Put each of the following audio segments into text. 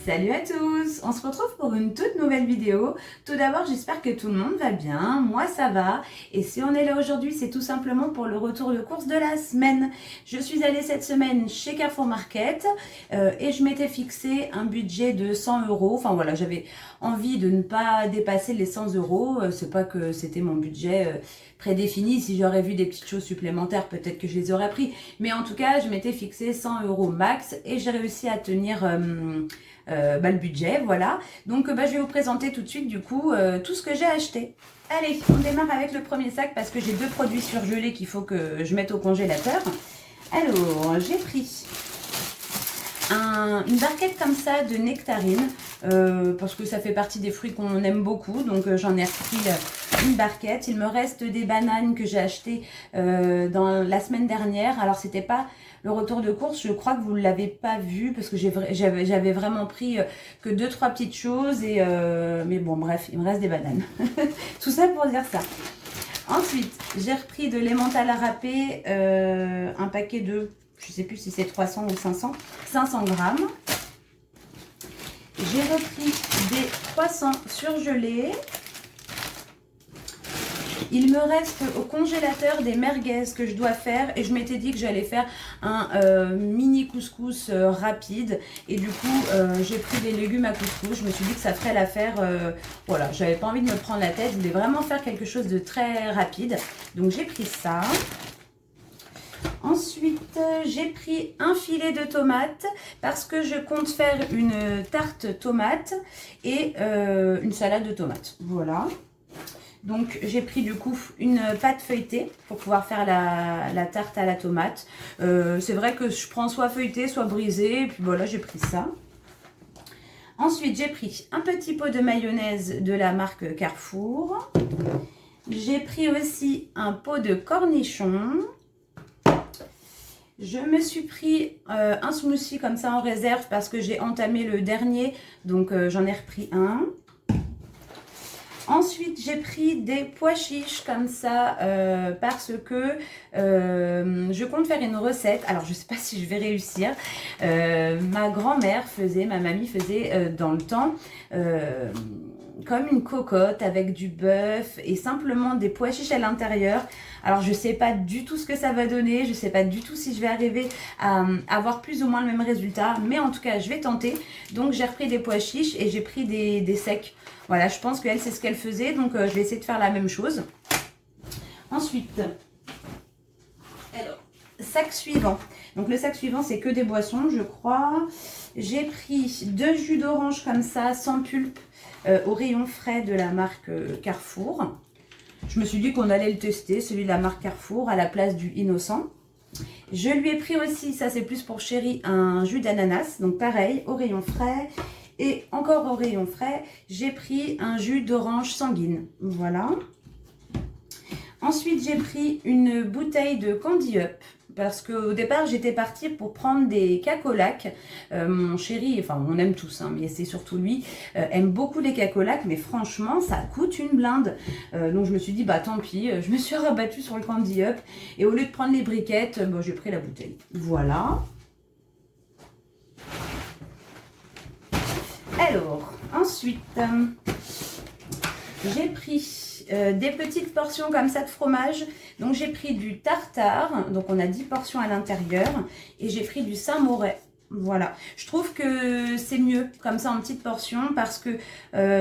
Salut à tous, on se retrouve pour une toute nouvelle vidéo. Tout d'abord, j'espère que tout le monde va bien, moi ça va. Et si on est là aujourd'hui, c'est tout simplement pour le retour de course de la semaine. Je suis allée cette semaine chez Carrefour Market et je m'étais fixé un budget de 100 €. Enfin voilà, j'avais envie de ne pas dépasser les 100 €. C'est pas que c'était mon budget prédéfini. Si j'aurais vu des petites choses supplémentaires, peut-être que je les aurais pris. Mais en tout cas, je m'étais fixé 100 € max et j'ai réussi à tenir le budget, voilà. Donc je vais vous présenter tout de suite du coup tout ce que j'ai acheté. Allez, on démarre avec le premier sac parce que j'ai deux produits surgelés qu'il faut que je mette au congélateur. Alors, j'ai pris une barquette comme ça de nectarines parce que ça fait partie des fruits qu'on aime beaucoup, donc j'en ai repris une barquette. Il me reste des bananes que j'ai achetées dans la semaine dernière. Alors c'était pas le retour de course, je crois que vous ne l'avez pas vu parce que j'avais vraiment pris que 2-3 petites choses et mais bon bref, il me reste des bananes. Tout ça pour dire ça. Ensuite, j'ai repris de l'emmental à râper, un paquet de, je sais plus si c'est 300 ou 500 grammes. J'ai repris des croissants surgelés. Il me reste au congélateur des merguez que je dois faire et je m'étais dit que j'allais faire un mini couscous rapide et du coup j'ai pris des légumes à couscous. Je me suis dit que ça ferait l'affaire. Voilà, j'avais pas envie de me prendre la tête, je voulais vraiment faire quelque chose de très rapide. Donc j'ai pris ça. Ensuite, j'ai pris un filet de tomates parce que je compte faire une tarte tomate et une salade de tomates. Voilà. Donc j'ai pris du coup une pâte feuilletée pour pouvoir faire la tarte à la tomate. C'est vrai que je prends soit feuilletée, soit brisée. Et puis voilà, j'ai pris ça. Ensuite, j'ai pris un petit pot de mayonnaise de la marque Carrefour. J'ai pris aussi un pot de cornichons. Je me suis pris un smoothie comme ça en réserve parce que j'ai entamé le dernier. Donc j'en ai repris un. Ensuite, j'ai pris des pois chiches comme ça parce que je compte faire une recette. Alors, je ne sais pas si je vais réussir. Ma grand-mère faisait, ma mamie faisait dans le temps comme une cocotte avec du bœuf et simplement des pois chiches à l'intérieur. Alors, je ne sais pas du tout ce que ça va donner. Je ne sais pas du tout si je vais arriver à avoir plus ou moins le même résultat. Mais en tout cas, je vais tenter. Donc, j'ai repris des pois chiches et j'ai pris des secs. Voilà, je pense qu'elle, c'est ce qu'elle faisait. Donc, je vais essayer de faire la même chose. Ensuite, alors, sac suivant. Donc, le sac suivant, c'est que des boissons, je crois. J'ai pris 2 jus d'orange comme ça, sans pulpe, au rayon frais de la marque Carrefour. Je me suis dit qu'on allait le tester, celui de la marque Carrefour, à la place du innocent. Je lui ai pris aussi, ça c'est plus pour chérie, un jus d'ananas. Donc, pareil, au rayon frais. Et encore au rayon frais, j'ai pris un jus d'orange sanguine. Voilà. Ensuite, j'ai pris une bouteille de Candy Up. Parce qu'au départ, j'étais partie pour prendre des cacolacs. Mon chéri, enfin on aime tous, hein, mais c'est surtout lui, aime beaucoup les cacolacs. Mais franchement, ça coûte une blinde. Donc je me suis dit, bah tant pis, je me suis rabattue sur le Candy Up. Et au lieu de prendre les briquettes, j'ai pris la bouteille. Voilà. Alors, ensuite, j'ai pris des petites portions comme ça de fromage. Donc, j'ai pris du tartare. Donc, on a 10 portions à l'intérieur. Et j'ai pris du Saint-Moret. Voilà. Je trouve que c'est mieux comme ça en petites portions parce que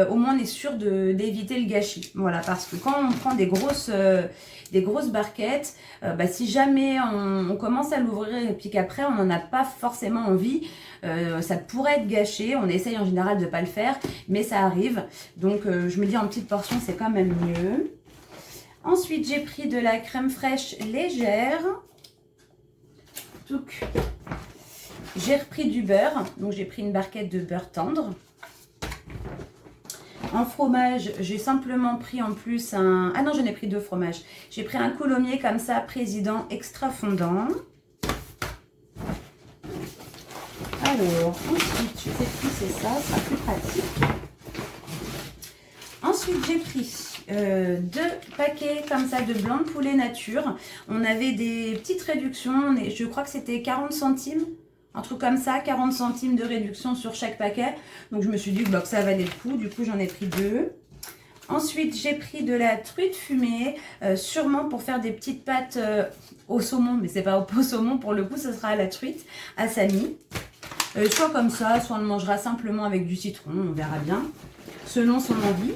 au moins on est sûr d'éviter le gâchis. Voilà. Parce que quand on prend des grosses barquettes, si jamais on commence à l'ouvrir et puis qu'après on n'en a pas forcément envie, ça pourrait être gâché. On essaye en général de ne pas le faire, mais ça arrive. Donc je me dis en petites portions c'est quand même mieux. Ensuite j'ai pris de la crème fraîche légère. Donc, j'ai repris du beurre, donc j'ai pris une barquette de beurre tendre. En fromage, j'ai simplement pris en plus un... Ah non, j'en ai pris 2 fromages. J'ai pris un coulommier comme ça, président extra fondant. Alors, ensuite, je vais pousser ça, ça sera plus pratique. Ensuite, j'ai pris 2 paquets comme ça de blanc de poulet nature. On avait des petites réductions, je crois que c'était 40 centimes. un truc comme ça, 40 centimes de réduction sur chaque paquet. Donc je me suis dit que ça valait le coup, du coup j'en ai pris 2. Ensuite, j'ai pris de la truite fumée, sûrement pour faire des petites pâtes au saumon, mais c'est pas au saumon, pour le coup, ce sera à la truite, à Samy. Soit comme ça, soit on le mangera simplement avec du citron, on verra bien, selon son envie.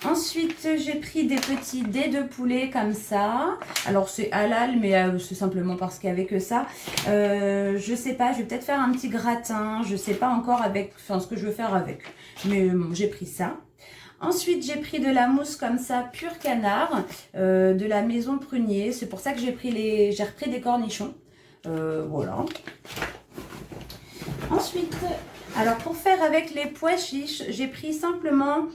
Ensuite, j'ai pris des petits dés de poulet comme ça. Alors, c'est halal, mais c'est simplement parce qu'il n'y avait que ça. Je sais pas, je vais peut-être faire un petit gratin. Je sais pas encore ce que je veux faire avec. Mais j'ai pris ça. Ensuite, j'ai pris de la mousse comme ça, pur canard, de la maison Prunier. C'est pour ça que j'ai repris des cornichons. Voilà. Ensuite, alors pour faire avec les pois chiches, j'ai pris simplement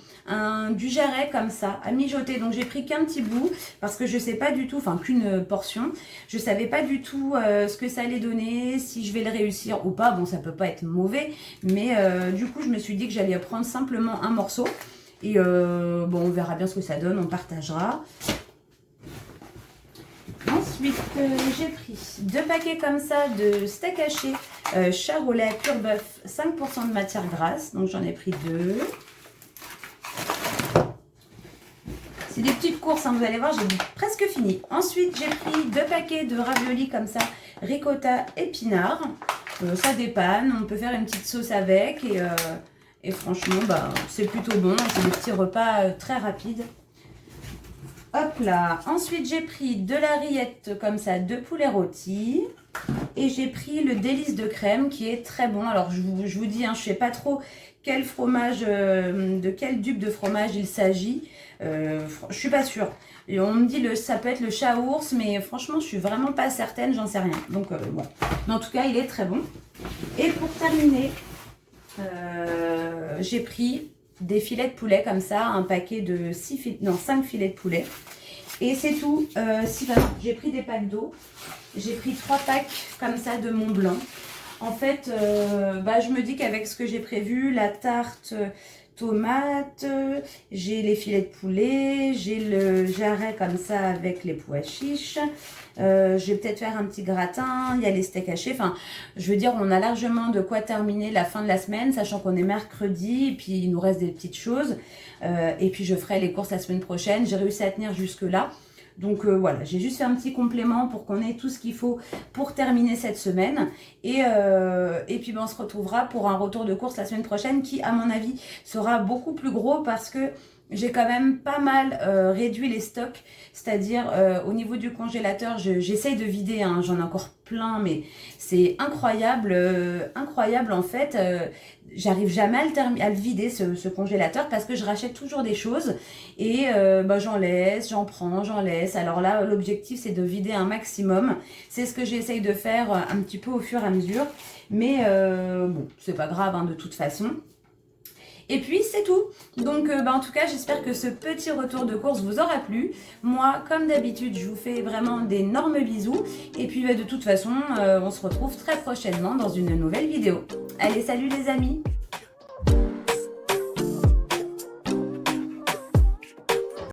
du jarret comme ça, à mijoter. Donc j'ai pris qu'un petit bout parce que je sais pas du tout, enfin qu'une portion. Je savais pas du tout ce que ça allait donner, si je vais le réussir ou pas. Bon, ça peut pas être mauvais, mais du coup je me suis dit que j'allais prendre simplement un morceau. Et bon, on verra bien ce que ça donne, on partagera. Ensuite, j'ai pris 2 paquets comme ça de steak haché charolais pur bœuf, 5% de matière grasse. Donc j'en ai pris 2. C'est des petites courses, hein, vous allez voir, j'ai presque fini. Ensuite, j'ai pris 2 paquets de raviolis comme ça, ricotta épinards. Ça dépanne, on peut faire une petite sauce avec et franchement, c'est plutôt bon. C'est des petits repas très rapides. Hop là. Ensuite, j'ai pris de la rillette comme ça, de poulet rôti. Et j'ai pris le délice de crème qui est très bon. Alors, je vous dis, hein, je ne sais pas trop quel fromage, de quel dupe de fromage il s'agit. Je ne suis pas sûre. Et on me dit ça peut être le chat ours, mais franchement, je suis vraiment pas certaine, j'en sais rien. Donc, bon. Mais en tout cas, il est très bon. Et pour terminer, j'ai pris des filets de poulet comme ça, un paquet de 5 filets de poulet. Et c'est tout. J'ai pris des packs d'eau. J'ai pris 3 packs comme ça de Mont Blanc. En fait, je me dis qu'avec ce que j'ai prévu, la tarte tomate, j'ai les filets de poulet, j'ai le jarret comme ça avec les pois chiches. Je vais peut-être faire un petit gratin, il y a les steaks hachés. Enfin, je veux dire, on a largement de quoi terminer la fin de la semaine, sachant qu'on est mercredi, et puis il nous reste des petites choses. Et puis je ferai les courses la semaine prochaine. J'ai réussi à tenir jusque-là. Donc voilà, j'ai juste fait un petit complément pour qu'on ait tout ce qu'il faut pour terminer cette semaine. Et puis on se retrouvera pour un retour de course la semaine prochaine qui, à mon avis, sera beaucoup plus gros parce que j'ai quand même pas mal réduit les stocks. C'est-à-dire au niveau du congélateur, j'essaye de vider, hein, j'en ai encore plein, mais c'est incroyable, incroyable en fait. J'arrive jamais à le vider ce congélateur parce que je rachète toujours des choses et j'en laisse, j'en prends, j'en laisse. Alors là, l'objectif c'est de vider un maximum. C'est ce que j'essaye de faire un petit peu au fur et à mesure. Mais bon, c'est pas grave hein, de toute façon. Et puis c'est tout. Donc en tout cas j'espère que ce petit retour de course vous aura plu. Moi comme d'habitude je vous fais vraiment d'énormes bisous. Et puis de toute façon on se retrouve très prochainement dans une nouvelle vidéo. Allez salut les amis!